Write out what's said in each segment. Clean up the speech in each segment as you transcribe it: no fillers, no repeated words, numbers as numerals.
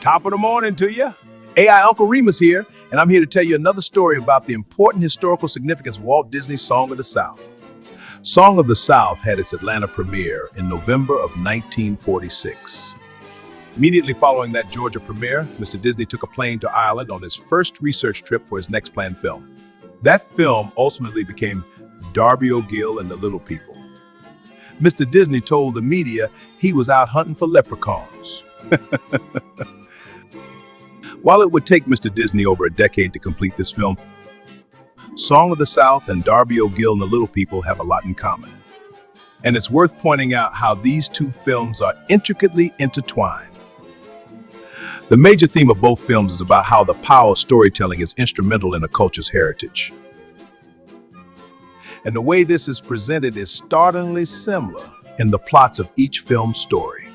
Top of the morning to you. AI Uncle Remus here, and I'm here to tell you another story about the important historical significance of Walt Disney Song of the South. Song of the South had its Atlanta premiere in November of 1946. Immediately following that Georgia premiere, Mr. Disney took a plane to Ireland on his first research trip for his next planned film. That film ultimately became Darby O'Gill and the Little People. Mr. Disney told the media he was out hunting for leprechauns. While it would take Mr. Disney over a decade to complete this film, Song of the South and Darby O'Gill and the Little People have a lot in common. And it's worth pointing out how these two films are intricately intertwined. The major theme of both films is about how the power of storytelling is instrumental in a culture's heritage. And the way this is presented is startlingly similar in the plots of each film's story.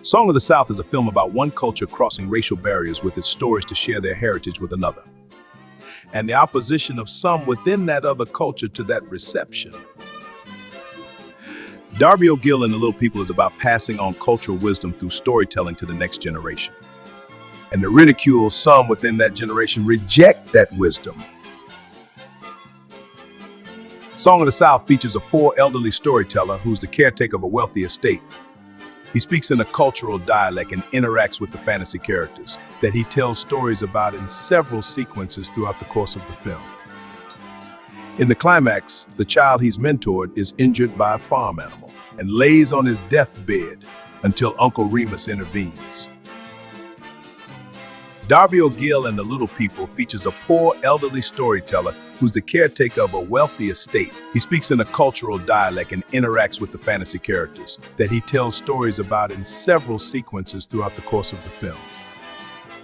Song of the South is a film about one culture crossing racial barriers with its stories to share their heritage with another, and the opposition of some within that other culture to that reception. Darby O'Gill and the Little People is about passing on cultural wisdom through storytelling to the next generation, and the ridicule some within that generation reject that wisdom. Song of the South features a poor elderly storyteller who's the caretaker of a wealthy estate. He speaks in a cultural dialect and interacts with the fantasy characters that he tells stories about in several sequences throughout the course of the film. In the climax, the child he's mentored is injured by a farm animal and lays on his deathbed until Uncle Remus intervenes. Darby O'Gill and the Little People features a poor elderly storyteller who's the caretaker of a wealthy estate. He speaks in a cultural dialect and interacts with the fantasy characters that he tells stories about in several sequences throughout the course of the film.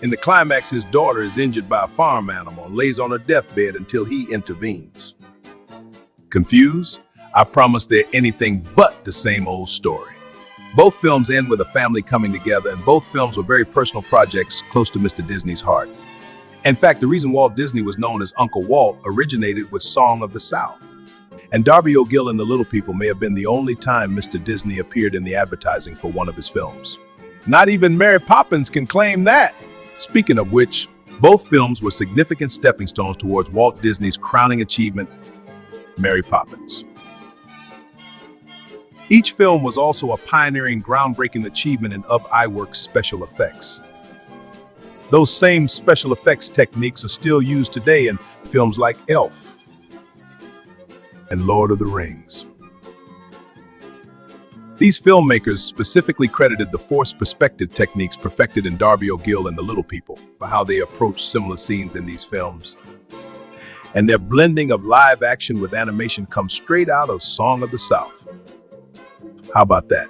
In the climax, his daughter is injured by a farm animal and lays on her deathbed until he intervenes. Confused? I promise they're anything but the same old story. Both films end with a family coming together, and both films were very personal projects close to Mr. Disney's heart. In fact, the reason Walt Disney was known as Uncle Walt originated with Song of the South. And Darby O'Gill and the Little People may have been the only time Mr. Disney appeared in the advertising for one of his films. Not even Mary Poppins can claim that. Speaking of which, both films were significant stepping stones towards Walt Disney's crowning achievement, Mary Poppins. Each film was also a pioneering, groundbreaking achievement in iWorks special effects. Those same special effects techniques are still used today in films like Elf and Lord of the Rings. These filmmakers specifically credited the forced perspective techniques perfected in Darby O'Gill and the Little People for how they approached similar scenes in these films. And their blending of live action with animation comes straight out of Song of the South. How about that?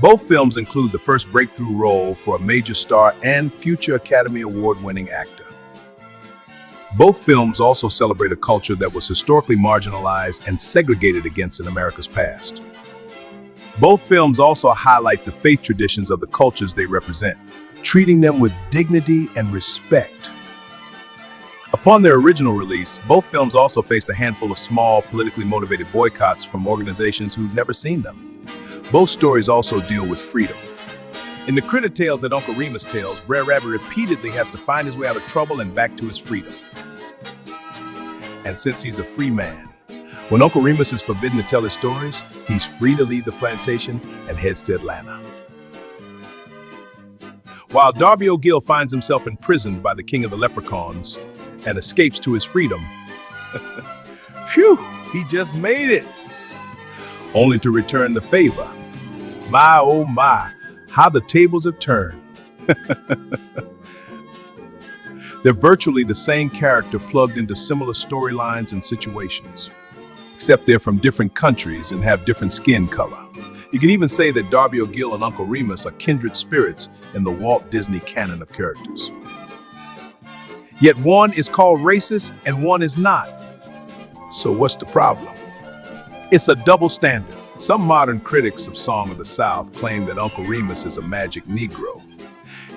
Both films include the first breakthrough role for a major star and future Academy Award-winning actor. Both films also celebrate a culture that was historically marginalized and segregated against in America's past. Both films also highlight the faith traditions of the cultures they represent, treating them with dignity and respect. Upon their original release, both films also faced a handful of small, politically motivated boycotts from organizations who'd never seen them. Both stories also deal with freedom. In the critter tales that Uncle Remus tells, Brer Rabbit repeatedly has to find his way out of trouble and back to his freedom. And since he's a free man, when Uncle Remus is forbidden to tell his stories, he's free to leave the plantation and heads to Atlanta. While Darby O'Gill finds himself imprisoned by the king of the leprechauns and escapes to his freedom, phew, he just made it, only to return the favor. My, oh my, how the tables have turned. They're virtually the same character plugged into similar storylines and situations, except they're from different countries and have different skin color. You can even say that Darby O'Gill and Uncle Remus are kindred spirits in the Walt Disney canon of characters. Yet one is called racist and one is not. So what's the problem? It's a double standard. Some modern critics of Song of the South claim that Uncle Remus is a magic Negro.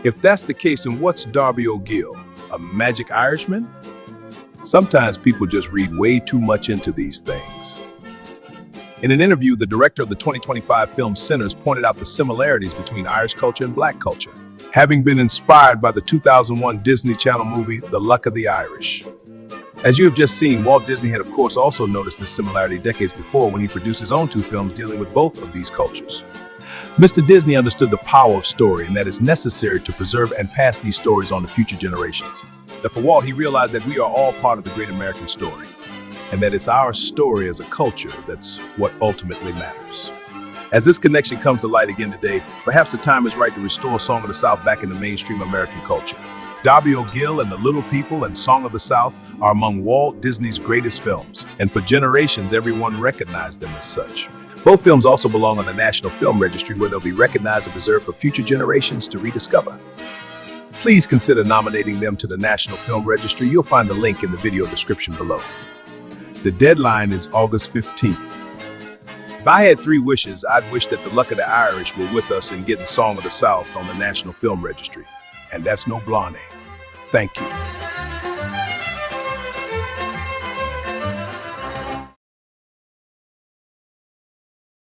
If that's the case, then what's Darby Gill, a magic Irishman? Sometimes people just read way too much into these things. In an interview, the director of the 2025 film Sinners pointed out the similarities between Irish culture and Black culture, having been inspired by the 2001 Disney Channel movie, The Luck of the Irish. As you have just seen, Walt Disney had of course also noticed this similarity decades before when he produced his own two films dealing with both of these cultures. Mr. Disney understood the power of story and that it's necessary to preserve and pass these stories on to future generations. That for Walt, he realized that we are all part of the great American story, and that it's our story as a culture that's what ultimately matters. As this connection comes to light again today, perhaps the time is right to restore Song of the South back into mainstream American culture. Darby Gill and the Little People and Song of the South are among Walt Disney's greatest films, and for generations everyone recognized them as such. Both films also belong on the National Film Registry, where they'll be recognized and preserved for future generations to rediscover. Please consider nominating them to the National Film Registry. You'll find the link in the video description below. The deadline is August 15th. If I had three wishes, I'd wish that the Luck of the Irish were with us in getting Song of the South on the National Film Registry. And that's no blonde. Thank you.